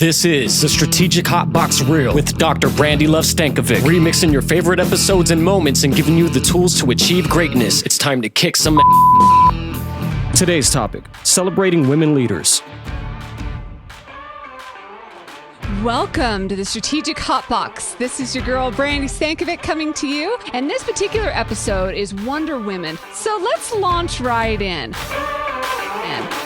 This is the Strategic Hotbox Real with Dr. Brandi Luv Stankovic, remixing your favorite episodes and moments and giving you the tools to achieve greatness. It's time to kick some ass. Today's topic, celebrating women leaders. Welcome to the Strategic Hotbox. This is your girl, Brandi Stankovic, coming to you. And this particular episode is Wonder Women. So let's launch right in.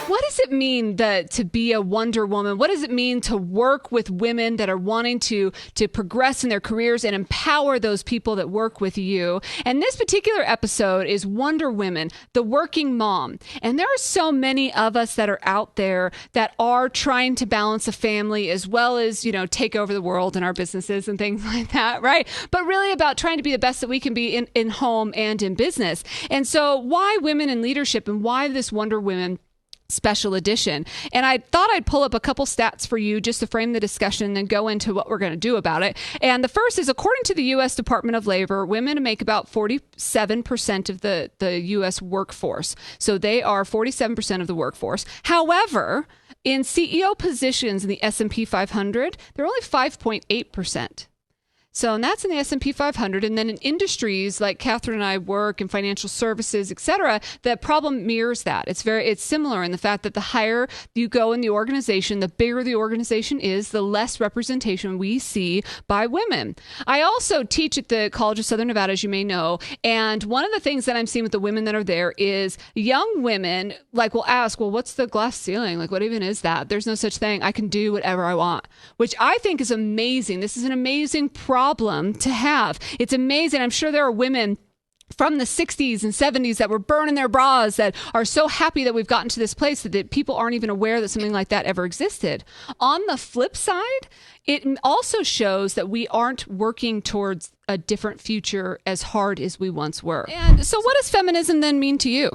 What does it mean to be a Wonder Woman? What does it mean to work with women that are wanting to progress in their careers and empower those people that work with you? And this particular episode is Wonder Women, the working mom. And there are so many of us that are out there that are trying to balance a family as well as, take over the world in our businesses and things like that, right? But really about trying to be the best that we can be in home and in business. And so why women in leadership and why this Wonder Women special edition? And I thought I'd pull up a couple stats for you just to frame the discussion and go into what we're going to do about it. And the first is, according to the U.S. Department of Labor, women make about 47% of the U.S. workforce. So they are 47% of the workforce. However, in CEO positions in the S&P 500, they're only 5.8%. So, and that's in the S&P 500. And then in industries like Kathryn and I work in financial services, et cetera, the problem mirrors that. It's similar in the fact that the higher you go in the organization, the bigger the organization is, the less representation we see by women. I also teach at the College of Southern Nevada, as you may know. And one of the things that I'm seeing with the women that are there is young women will ask, well, what's the glass ceiling? What even is that? There's no such thing. I can do whatever I want, which I think is amazing. This is an amazing problem to have. It's amazing. I'm sure there are women from the 60s and 70s that were burning their bras that are so happy that we've gotten to this place that people aren't even aware that something like that ever existed. On the flip side, it also shows that we aren't working towards a different future as hard as we once were. And so what does feminism then mean to you?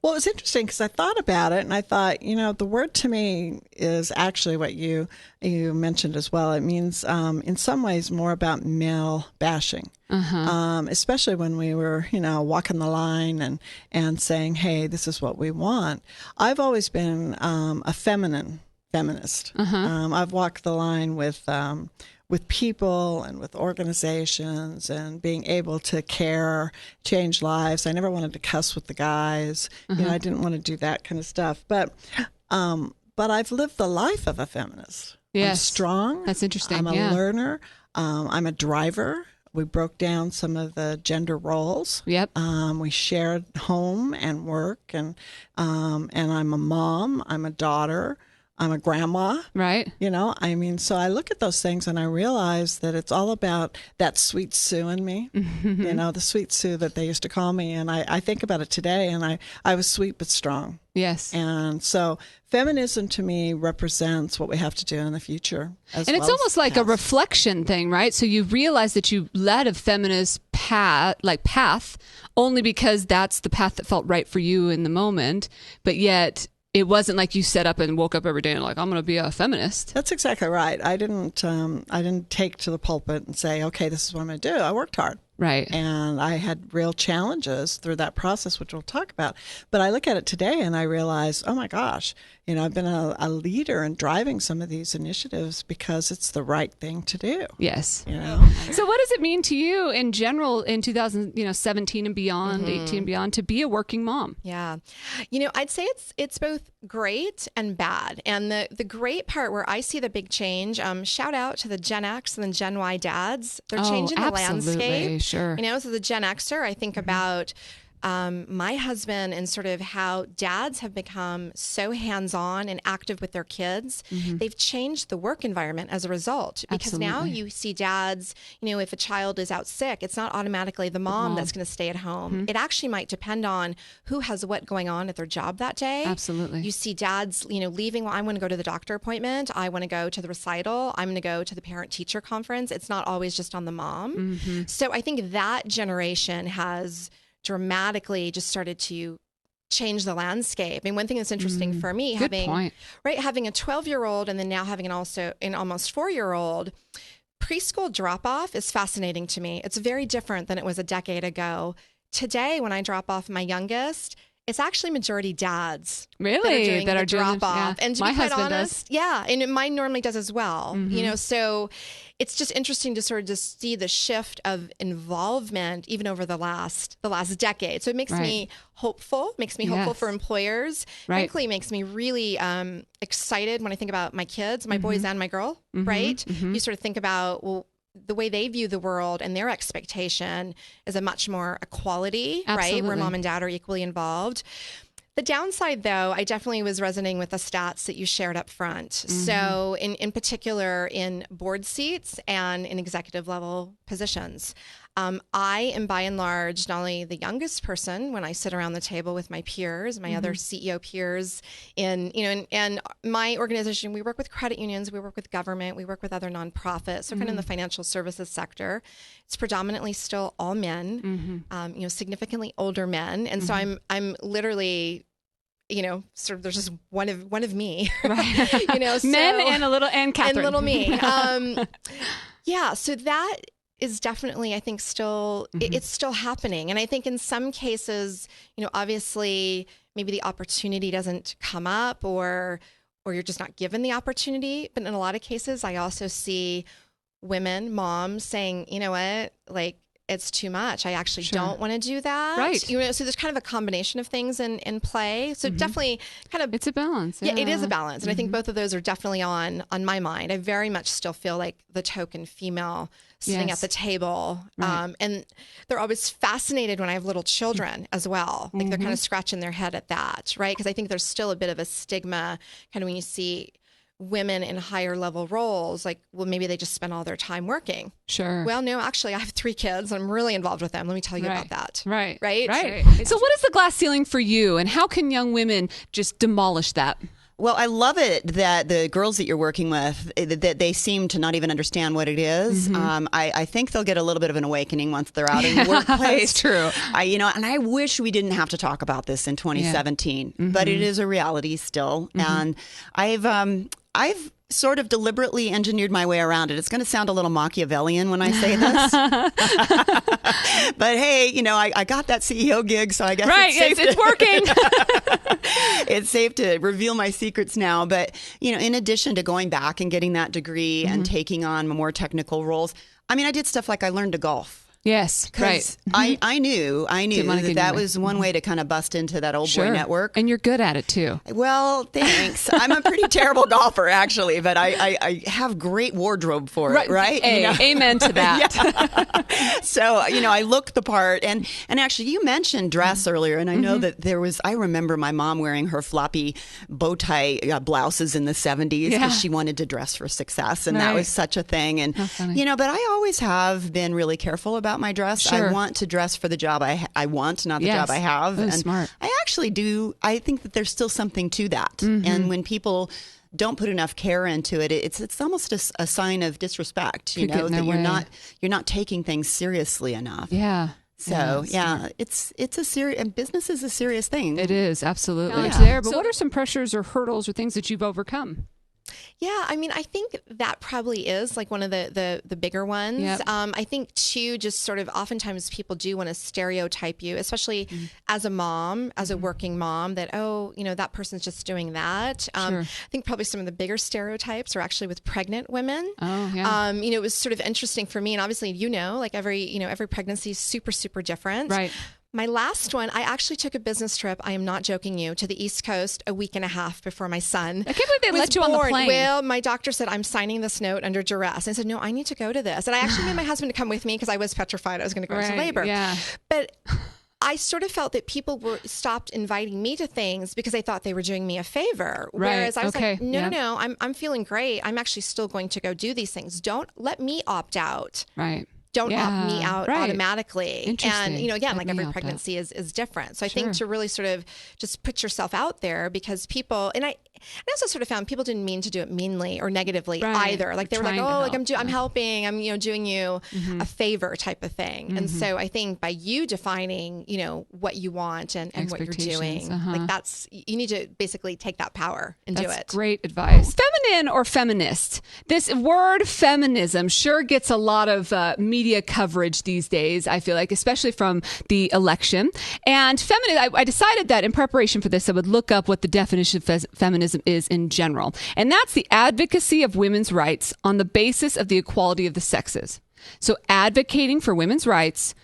Well, it was interesting because I thought about it and I thought, the word to me is actually what you mentioned as well. It means in some ways more about male bashing, especially when we were, walking the line and saying, hey, this is what we want. I've always been a feminist. I've walked the line with people and with organizations and being able to care, change lives. I never wanted to cuss with the guys. I didn't want to do that kind of stuff. But I've lived the life of a feminist. Yes. I'm strong. That's interesting. I'm a learner. I'm a driver. We broke down some of the gender roles. Yep. We shared home and work, and I'm a mom. I'm a daughter. I'm a grandma. Right. So I look at those things and I realize that it's all about that sweet Sue in me, the sweet Sue that they used to call me. And I think about it today, and I was sweet but strong. Yes. And so feminism to me represents what we have to do in the future. And it's almost like a reflection thing, right? So you realize that you led a feminist path only because that's the path that felt right for you in the moment, but yet it wasn't like you set up and woke up every day and I'm going to be a feminist. That's exactly right. I didn't take to the pulpit and say, okay, this is what I'm going to do. I worked hard. Right. And I had real challenges through that process, which we'll talk about. But I look at it today and I realize, oh my gosh, I've been a leader in driving some of these initiatives because it's the right thing to do. Yes. So what does it mean to you in general in 2017 and beyond, 18 and beyond, to be a working mom? Yeah. I'd say it's both great and bad. And the great part where I see the big change, shout out to the Gen X and the Gen Y dads. They're changing the landscape. Sure. So the Gen Xer, I think about my husband and sort of how dads have become so hands-on and active with their kids. They've changed the work environment as a result, because now you see dads, if a child is out sick, it's not automatically the mom that's going to stay at home. It actually might depend on who has what going on at their job that day. Absolutely. You see dads, leaving, well, I want to go to the doctor appointment. I want to go to the recital. I'm going to go to the parent-teacher conference. It's not always just on the mom. So I think that generation has dramatically just started to change the landscape. I mean, one thing that's interesting for me, having a 12-year-old and then now having an almost 4-year-old, preschool drop-off is fascinating to me. It's very different than it was a decade ago. Today, when I drop off my youngest, It's actually majority dads Really? that are doing the drop off. Yeah. And to My be quite husband honest, does. yeah, and mine normally does as well. You know, so it's just interesting to sort of just see the shift of involvement even over the last decade. So it makes me hopeful, hopeful for employers. Frankly, makes me really excited when I think about my kids, my boys and my girl, right? You sort of think about, well, the way they view the world and their expectation is a much more equality, right? Where mom and dad are equally involved. The downside, though, I definitely was resonating with the stats that you shared up front. So in particular, in board seats and in executive level positions, I am by and large not only the youngest person when I sit around the table with my peers, my other CEO peers in my organization. We work with credit unions, we work with government, we work with other nonprofits. So kind of in the financial services sector, it's predominantly still all men, significantly older men. And so I'm literally, sort of, there's just one of me, Right. so, men and Kathryn. and little me. Yeah. So that is definitely, I think, still, it's still happening. And I think in some cases, obviously maybe the opportunity doesn't come up or you're just not given the opportunity. But in a lot of cases, I also see women, moms saying, you know what, like, it's too much. I actually don't want to do that. Right. So there's kind of a combination of things in play. So definitely kind of, It's a balance. yeah, it is a balance. And I think both of those are definitely on my mind. I very much still feel like the token female sitting at the table. Right. And they're always fascinated when I have little children as well. Like they're kind of scratching their head at that, right? Because I think there's still a bit of a stigma kind of when you see women in higher level roles, like, well, maybe they just spend all their time working. Sure. Well, no, actually I have 3 kids. I'm really involved with them. Let me tell you about that. Right. Right. So what is the glass ceiling for you, and how can young women just demolish that? Well, I love it that the girls that you're working with, that they seem to not even understand what it is. I think they'll get a little bit of an awakening once they're out in the workplace. That's true. And I wish we didn't have to talk about this in 2017, but it is a reality still. And I've sort of deliberately engineered my way around it. It's going to sound a little Machiavellian when I say this. But hey, I got that CEO gig, so I guess it's working. It's safe to reveal my secrets now. But, in addition to going back and getting that degree and taking on more technical roles, I mean, I did stuff like I learned to golf. Yes, right. I knew that was one way to kind of bust into that old boy network. And you're good at it too. Well, thanks. I'm a pretty terrible golfer, actually, but I have great wardrobe for it, right? Amen to that. So, I look the part. And actually, you mentioned dress earlier, and I know that I remember my mom wearing her floppy bow tie blouses in the 70s because she wanted to dress for success, and that was such a thing. And, but I always have been really careful about my dress. Sure. I want to dress for the job I want, not the job I have. Oh, and smart. I actually do. I think that there's still something to that. And when people don't put enough care into it, it's almost a sign of disrespect, that you're not taking things seriously enough. Yeah. So it's a serious, and business is a serious thing. It is, absolutely. Yeah. It's there. But what are some pressures or hurdles or things that you've overcome? Yeah, I mean, I think that probably is like one of the bigger ones. Yep. I think too, just sort of oftentimes people do want to stereotype you, especially as a mom, as a working mom, that, that person's just doing that. I think probably some of the bigger stereotypes are actually with pregnant women. Oh, yeah. It was sort of interesting for me, and obviously, like every pregnancy is super, super different. Right. My last one, I actually took a business trip, I am not joking you, to the East Coast a week and a half before my son I can't believe they was let you on the born. plane. Well, my doctor said, I'm signing this note under duress. And I said, no, I need to go to this. And I actually made my husband to come with me because I was petrified I was going to go into labor. Yeah. But I sort of felt that people stopped inviting me to things because they thought they were doing me a favor. Right. Whereas I was like, no, Yep. I'm feeling great. I'm actually still going to go do these things. Don't let me opt out. Right. Don't opt me out automatically. Interesting. And, again, Let like me every opt pregnancy is different. So I think to really sort of just put yourself out there, because people, and I also sort of found people didn't mean to do it meanly or negatively either. Like they were like, oh, like I'm helping, I'm, doing you a favor type of thing. And so I think by you defining, what you want and what you're doing, like you need to basically take that power and do it. That's great advice. Feminine or feminist? This word feminism sure gets a lot of media coverage these days, I feel like, especially from the election. And feminist, I decided that in preparation for this, I would look up what the definition of feminism is in general. And that's the advocacy of women's rights on the basis of the equality of the sexes. So advocating for women's rights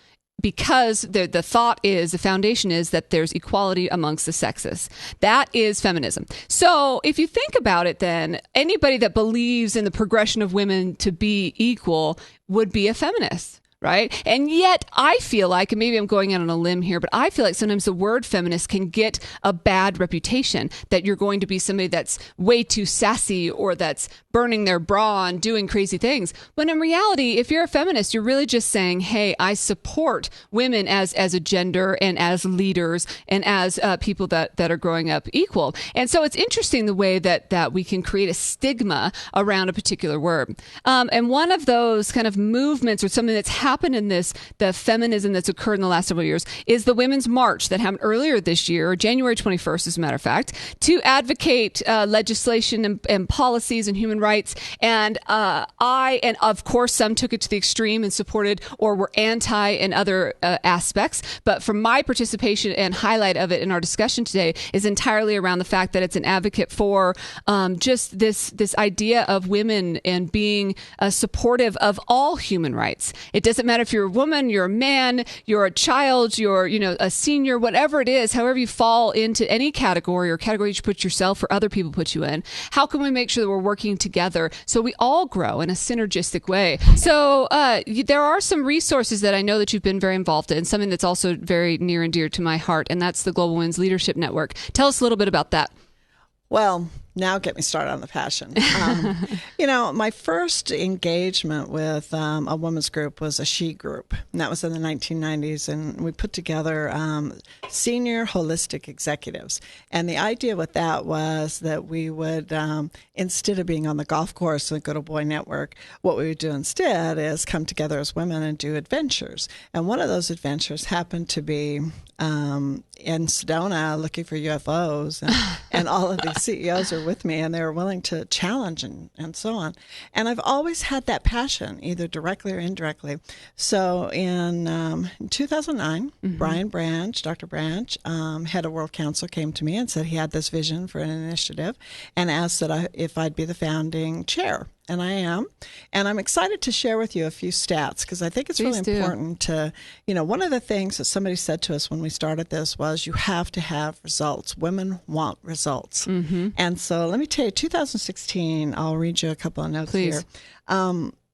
because the thought is, the foundation is that there's equality amongst the sexes. That is feminism. So if you think about it, then anybody that believes in the progression of women to be equal would be a feminist. Right. And yet I feel like, and maybe I'm going out on a limb here, but I feel like sometimes the word feminist can get a bad reputation, that you're going to be somebody that's way too sassy or that's burning their bra and doing crazy things. When in reality, if you're a feminist, you're really just saying, hey, I support women as a gender and as leaders and as people that are growing up equal. And so it's interesting the way that we can create a stigma around a particular word. And one of those kind of movements or something that's happened in the feminism that's occurred in the last several years is the Women's March that happened earlier this year, January 21st, as a matter of fact, to advocate legislation and policies and human rights. And and of course, some took it to the extreme and supported or were anti in other aspects. But from my participation and highlight of it in our discussion today is entirely around the fact that it's an advocate for just this idea of women and being supportive of all human rights. It doesn't matter if you're a woman, you're a man, you're a child, you're a senior, whatever it is, however you fall into any category or category you put yourself or other people put you in. How can we make sure that we're working together so we all grow in a synergistic way? So there are some resources that I know that you've been very involved in, something that's also very near and dear to my heart, and that's the Global Women's Leadership Network. Tell us a little bit about that. Well, now get me started on the passion. My first engagement with a women's group was a she group, and that was in the 1990s, and we put together senior holistic executives. And the idea with that was that we would, instead of being on the golf course and go to Boy Network, what we would do instead is come together as women and do adventures. And one of those adventures happened to be in Sedona looking for UFOs, and all of these CEOs are with me, and they were willing to challenge and so on. And I've always had that passion, either directly or indirectly. So in 2009, Brian Branch, Dr. Branch, head of World Council, came to me and said he had this vision for an initiative and asked that if I'd be the founding chair. And I am. And I'm excited to share with you a few stats because I think it's really important to, one of the things that somebody said to us when we started this was you have to have results. Women want results. And so let me tell you, 2016, I'll read you a couple of notes here.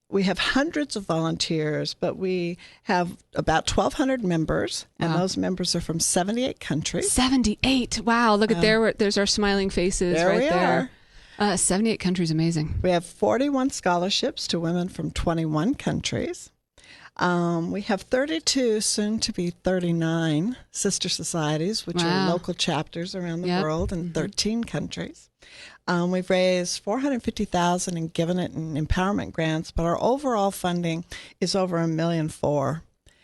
We have hundreds of volunteers, but we have about 1,200 members, and those members are from 78 countries. 78. Wow. Look at there's our smiling faces right there. 78 countries, amazing. We have 41 scholarships to women from 21 countries. We have 32, soon to be 39 sister societies, which are local chapters around the world in 13 countries. We've raised $450,000 and given it in empowerment grants, but our overall funding is over $1.4 million.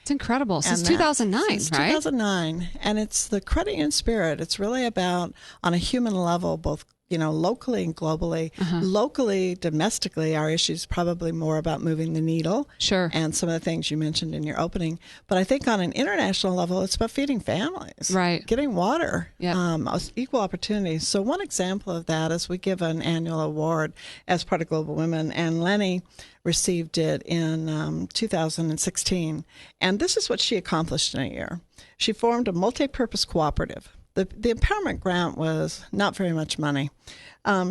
It's incredible. Since 2009, since right? 2009. And it's the credit union spirit. It's really about, on a human level, both locally and globally. Locally, domestically, our issue is probably more about moving the needle. Sure. And some of the things you mentioned in your opening. But I think on an international level, it's about feeding families. Right. Getting water. Equal opportunities. So one example of that is we give an annual award as part of Global Women. And Lenny received it in 2016. And this is what she accomplished in a year. She formed a multi-purpose cooperative. The empowerment grant was not very much money.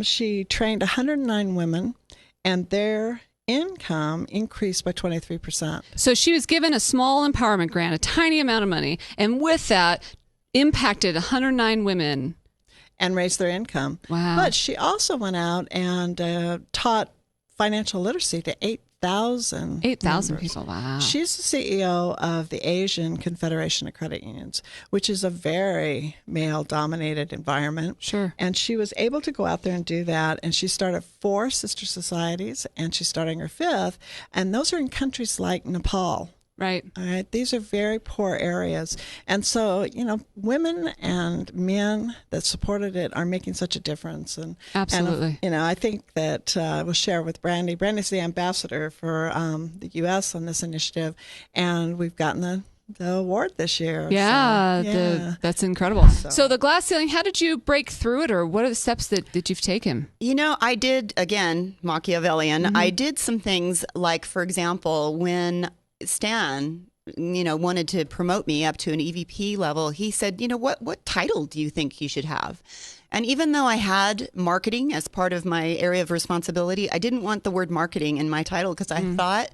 She trained 109 women, and their income increased by 23%. So she was given a small empowerment grant, a tiny amount of money, and with that, impacted 109 women. And raised their income. Wow. But she also went out and taught financial literacy to 8,000. 8,000 people. Wow. She's the CEO of the Asian Confederation of Credit Unions, which is a very male-dominated environment. Sure. And she was able to go out there and do that. And she started 4 sister societies, and she's starting her 5th. And those are in countries like Nepal. Right. All right. These are very poor areas. And so, women and men that supported it are making such a difference. And Absolutely. And, I think that we'll share with Brandi. Brandi's the ambassador for the U.S. on this initiative. And we've gotten the award this year. Yeah, So, that's incredible. So the glass ceiling, how did you break through it, or what are the steps that you've taken? I did, again, Machiavellian. I did some things like, for example, when Stan, wanted to promote me up to an EVP level, he said, what title do you think you should have? And even though I had marketing as part of my area of responsibility, I didn't want the word marketing in my title because I thought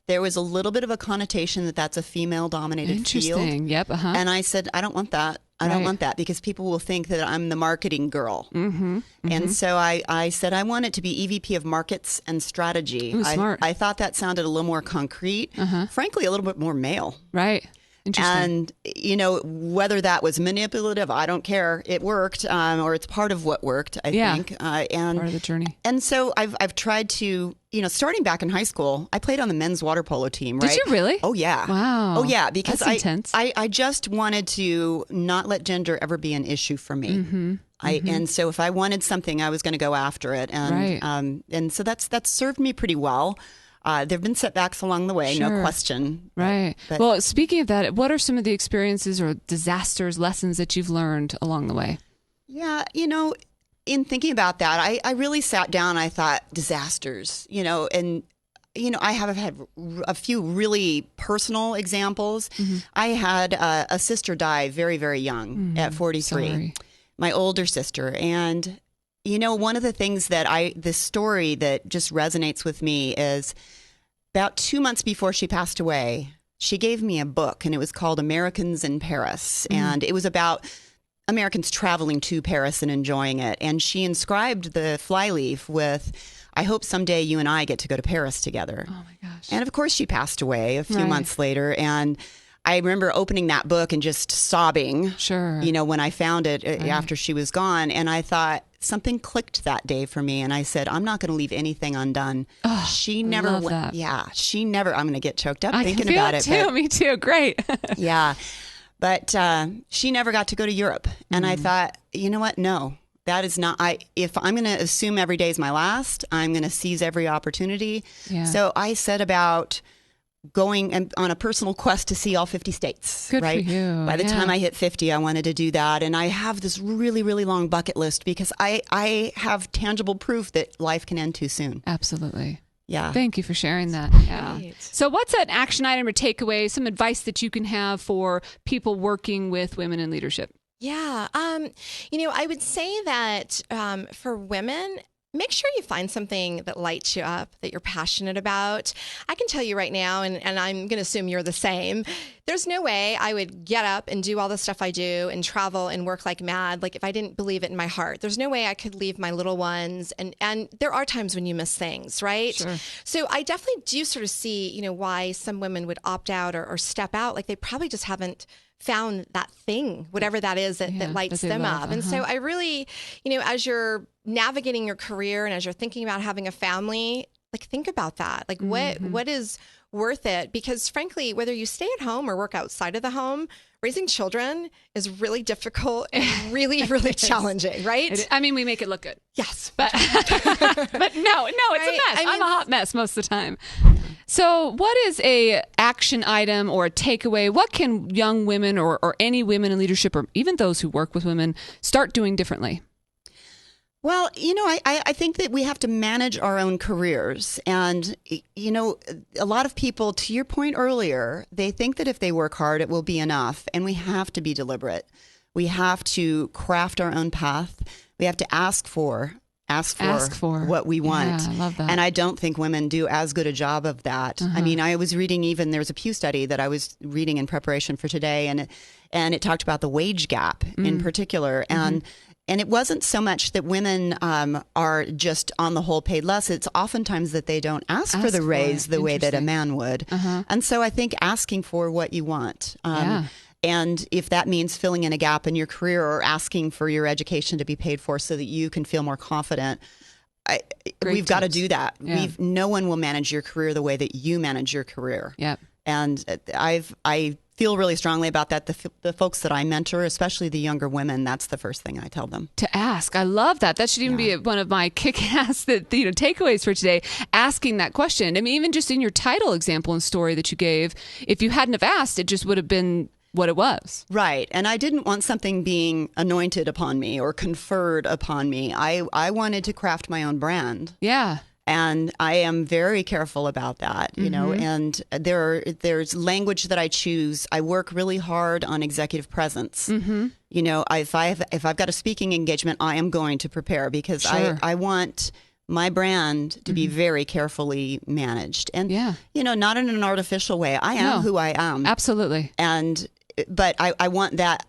there was a little bit of a connotation that that's a female-dominated field. Interesting. Yep. Uh-huh. And I said, I don't want that. I don't want that because people will think that I'm the marketing girl. And so I said, I want it to be EVP of Markets and Strategy. Ooh, smart. I thought that sounded a little more concrete, frankly, a little bit more male. Right. Interesting. And, whether that was manipulative, I don't care. It worked, or it's part of what worked, I think. And part of the journey. And so I've tried to, starting back in high school, I played on the men's water polo team, right? Did you really? Oh, yeah. Wow. Oh, yeah, because That's intense. I just wanted to not let gender ever be an issue for me. And so if I wanted something, I was going to go after it. And and so that's served me pretty well. There have been setbacks along the way, no question. Right. But, well, speaking of that, what are some of the experiences or disasters, lessons that you've learned along the way? Yeah, in thinking about that, I really sat down. I thought disasters, and I have had a few really personal examples. I had a sister die very, very young at 43. Sorry. My older sister, and one of the things that this story that just resonates with me is about 2 months before she passed away, she gave me a book, and it was called Americans in Paris. And it was about Americans traveling to Paris and enjoying it. And she inscribed the flyleaf with, I hope someday you and I get to go to Paris together. Oh my gosh. And of course she passed away a few months later. And I remember opening that book and just sobbing, Sure. when I found it after she was gone. And I thought something clicked that day for me. And I said, I'm not going to leave anything undone. Oh, she never love went. that. Yeah, she never. I'm going to get choked up I thinking can feel about it it. too. Me too. Great. Yeah. But she never got to go to Europe. And I thought, you know what? No, that is not. If I'm going to assume every day is my last, I'm going to seize every opportunity. Yeah. So I set about going on a personal quest to see all 50 states. Good right? for you. By the time I hit 50, I wanted to do that. And I have this really, really long bucket list because I have tangible proof that life can end too soon. Absolutely. Yeah. Thank you for sharing that. Yeah. Right. So what's an action item or takeaway, some advice that you can have for people working with women in leadership? Yeah. I would say that for women, make sure you find something that lights you up, that you're passionate about. I can tell you right now, and I'm going to assume you're the same, there's no way I would get up and do all the stuff I do and travel and work like mad, like if I didn't believe it in my heart. There's no way I could leave my little ones. And there are times when you miss things, right? Sure. So I definitely do sort of see, why some women would opt out or step out. Like they probably just haven't found that thing, whatever that is that lights that they them love. up. And so I really, as you're navigating your career and as you're thinking about having a family, like think about that. Like what is worth it? Because frankly, whether you stay at home or work outside of the home, raising children is really difficult and really, really challenging, right? I mean, we make it look good. Yes. But no, it's a mess. I'm a hot mess most of the time. So what is a action item or a takeaway? What can young women or any women in leadership or even those who work with women start doing differently? Well, I think that we have to manage our own careers. And, a lot of people, to your point earlier, they think that if they work hard, it will be enough. And we have to be deliberate. We have to craft our own path. We have to ask for what we want. Yeah, I love that. And I don't think women do as good a job of that. I mean, I was reading there was a Pew study that I was reading in preparation for today, and it talked about the wage gap in particular. And and it wasn't so much that women are just on the whole paid less. It's oftentimes that they don't ask for the raise the way that a man would. And so I think asking for what you want. And if that means filling in a gap in your career or asking for your education to be paid for so that you can feel more confident, we've got to do that. No one will manage your career the way that you manage your career. And I feel really strongly about that. The folks that I mentor, especially the younger women, that's the first thing I tell them. To ask. I love that. That should even be one of my kick-ass takeaways for today, asking that question. I mean, even just in your title example and story that you gave, if you hadn't have asked, it just would have been what it was. Right. And I didn't want something being anointed upon me or conferred upon me. I wanted to craft my own brand. Yeah. And I am very careful about that, you know, and there's language that I choose. I work really hard on executive presence. You know, if I've got a speaking engagement, I am going to prepare because I want my brand to be very carefully managed. And, you know, not in an artificial way. I am who I am. Absolutely. But I want that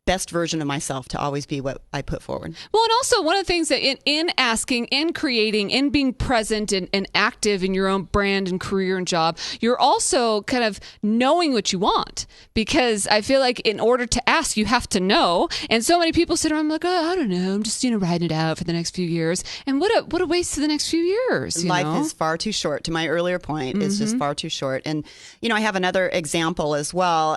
best version of myself to always be what I put forward. Well, and also one of the things that in asking, in creating, in being present and active in your own brand and career and job, you're also kind of knowing what you want. Because I feel like in order to ask, you have to know. And so many people sit around like, oh, I don't know, I'm just, writing it out for the next few years. And what a waste of the next few years. Life is far too short. To my earlier point, it's just far too short. And, you know, I have another example as well.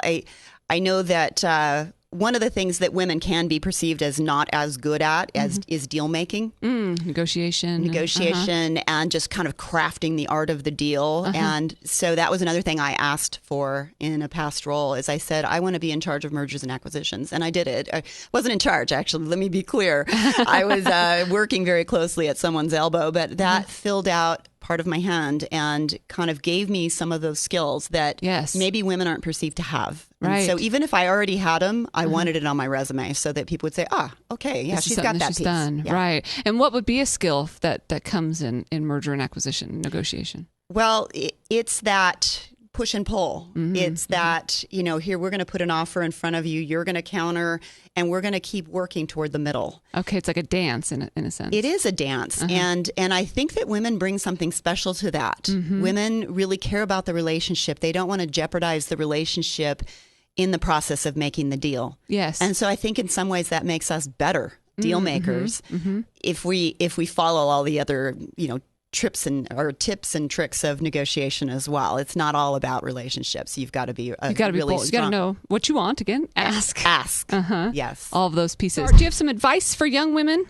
I know that one of the things that women can be perceived as not as good at is deal making, negotiation, and just kind of crafting the art of the deal. And so that was another thing I asked for in a past role. Is I said I want to be in charge of mergers and acquisitions, and I did it. I wasn't in charge, actually. Let me be clear. I was working very closely at someone's elbow, but that filled out part of my hand and kind of gave me some of those skills that maybe women aren't perceived to have. And so even if I already had them, I wanted it on my resume so that people would say, okay, yeah, she's got that piece. Done. Yeah. Right. And what would be a skill that comes in merger and acquisition negotiation? Well, it's that push and pull. It's that, here, we're going to put an offer in front of you. You're going to counter, and we're going to keep working toward the middle. Okay. It's like a dance in a sense. It is a dance. And I think that women bring something special to that. Women really care about the relationship. They don't want to jeopardize the relationship in the process of making the deal. Yes. And so I think in some ways that makes us better deal makers if we follow all the other, tips and tricks of negotiation as well. It's not all about relationships. You've got to be really bold. You got to know what you want. Again, ask. Yes. All of those pieces. Do you have some advice for young women?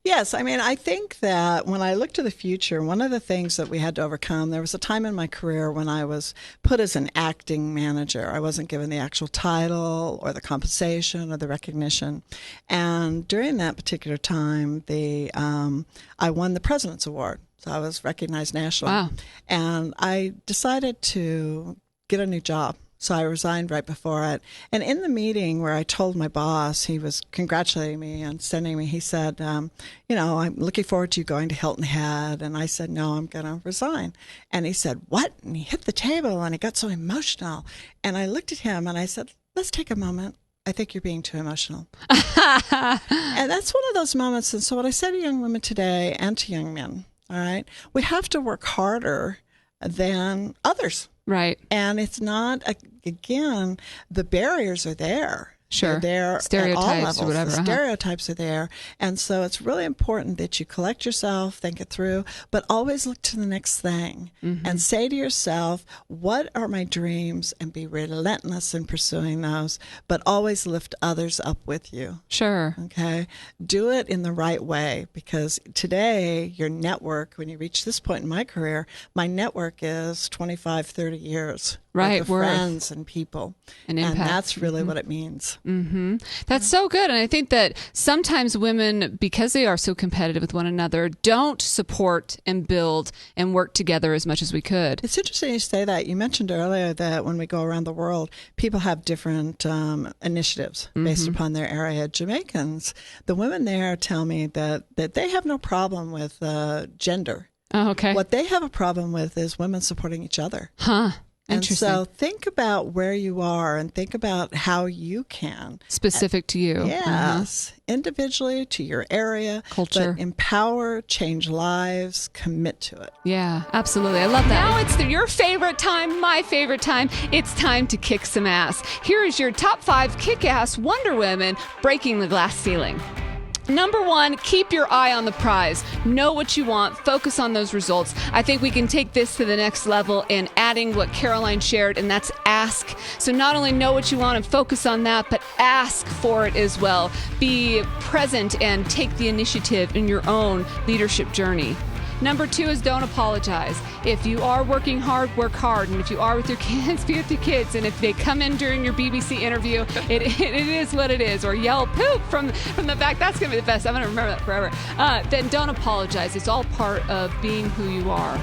Yes. I mean, I think that when I look to the future, one of the things that we had to overcome, there was a time in my career when I was put as an acting manager. I wasn't given the actual title or the compensation or the recognition. And during that particular time, I won the President's Award. So I was recognized nationally. Wow. And I decided to get a new job. So I resigned right before it. And in the meeting where I told my boss, he was congratulating me and sending me, he said, I'm looking forward to you going to Hilton Head. And I said, no, I'm going to resign. And he said, what? And he hit the table and he got so emotional. And I looked at him and I said, let's take a moment. I think you're being too emotional. And that's one of those moments. And so what I say to young women today and to young men, all right, we have to work harder than others. Right. And it's not, again, the barriers are there. Sure. They're stereotypes at all levels. or whatever. The stereotypes are there. And so it's really important that you collect yourself, think it through, but always look to the next thing and say to yourself, what are my dreams? And be relentless in pursuing those, but always lift others up with you. Sure. Okay. Do it in the right way, because today your network, when you reach this point in my career, my network is 25, 30 years. Right. With friends and people. And impact. And that's really what it means. That's so good. And I think that sometimes women, because they are so competitive with one another, don't support and build and work together as much as we could. It's interesting you say that. You mentioned earlier that when we go around the world, people have different initiatives based upon their area. Jamaicans, the women there tell me that they have no problem with gender. Oh, okay. What they have a problem with is women supporting each other. Huh. And Interesting. so think about where you are and think about how you can. Specific to you. Yes, individually to your area. Culture. But empower, change lives, commit to it. Yeah, absolutely. I love that. Now it's your favorite time, my favorite time. It's time to kick some ass. Here is your top 5 kick-ass Wonder Women breaking the glass ceiling. Number 1, keep your eye on the prize. Know what you want. Focus on those results. I think we can take this to the next level in adding what Caroline shared, and that's ask. So not only know what you want and focus on that, but ask for it as well. Be present and take the initiative in your own leadership journey. Number 2 is don't apologize. If you are working hard, work hard. And if you are with your kids, be with your kids. And if they come in during your BBC interview, it is what it is. Or yell poop from the back. That's going to be the best. I'm going to remember that forever. Then don't apologize. It's all part of being who you are.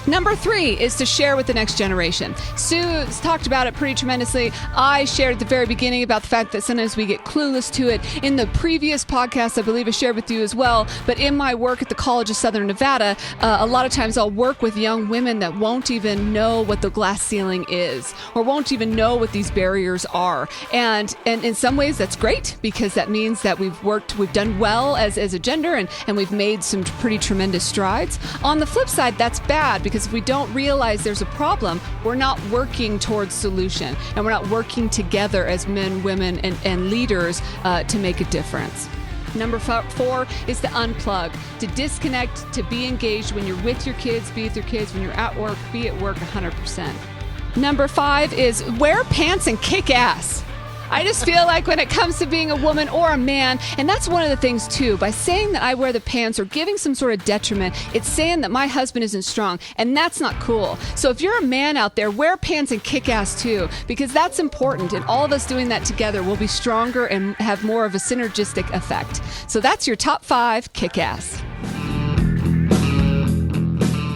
Number 3 is to share with the next generation. Sue's talked about it pretty tremendously. I shared at the very beginning about the fact that sometimes we get clueless to it. In the previous podcast, I believe I shared with you as well, but in my work at the College of Southern Nevada, a lot of times I'll work with young women that won't even know what the glass ceiling is or won't even know what these barriers are. And in some ways that's great because that means that we've done well as a gender and we've made some pretty tremendous strides. On the flip side, that's bad because if we don't realize there's a problem, we're not working towards solution and we're not working together as men, women, and leaders to make a difference. Number 4 is to unplug, to disconnect, to be engaged when you're with your kids, be with your kids, when you're at work, be at work 100%. Number 5 is wear pants and kick ass. I just feel like when it comes to being a woman or a man, and that's one of the things too, by saying that I wear the pants or giving some sort of detriment, it's saying that my husband isn't strong, and that's not cool. So if you're a man out there, wear pants and kick ass too, because that's important, and all of us doing that together will be stronger and have more of a synergistic effect. So that's your top 5 kick ass.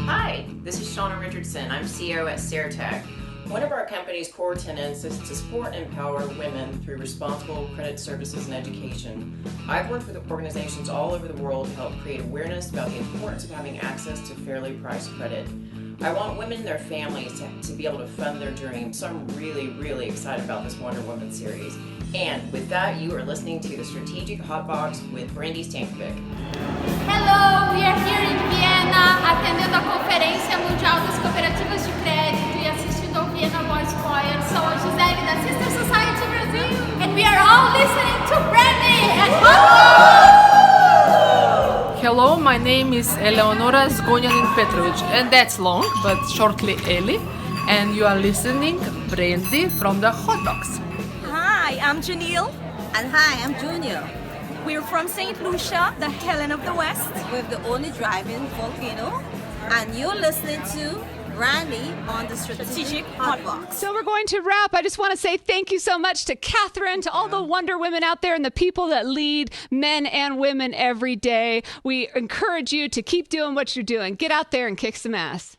Hi, this is Shauna Richardson. I'm CEO at SareTech. One of our company's core tenets is to support and empower women through responsible credit services and education. I've worked with organizations all over the world to help create awareness about the importance of having access to fairly priced credit. I want women and their families to be able to fund their dreams, so I'm really, really excited about this Wonder Woman series. And with that, you are listening to the Strategic Hotbox with Brandi Stankovic. Hello, we are here in Vienna, atendendo a Conferência Mundial das Cooperativas de Crédito e assistindo ao Vienna Voice Choir. Sou a Gisele da Sister Society Brazil, and we are all listening to Brandi at Hotbox! Hello, my name is Eleonora Zgonjanin Petrovic, and that's long, but shortly Eli, and you are listening Brandi from the Hotbox. Hi, I'm Janelle. And hi, I'm Junior. We're from St. Lucia, the Helen of the West. With the only drive-in volcano. And you're listening to Brandi on the Strategic Hotbox. So we're going to wrap. I just want to say thank you so much to Kathryn, to all the Wonder Women out there and the people that lead men and women every day. We encourage you to keep doing what you're doing. Get out there and kick some ass.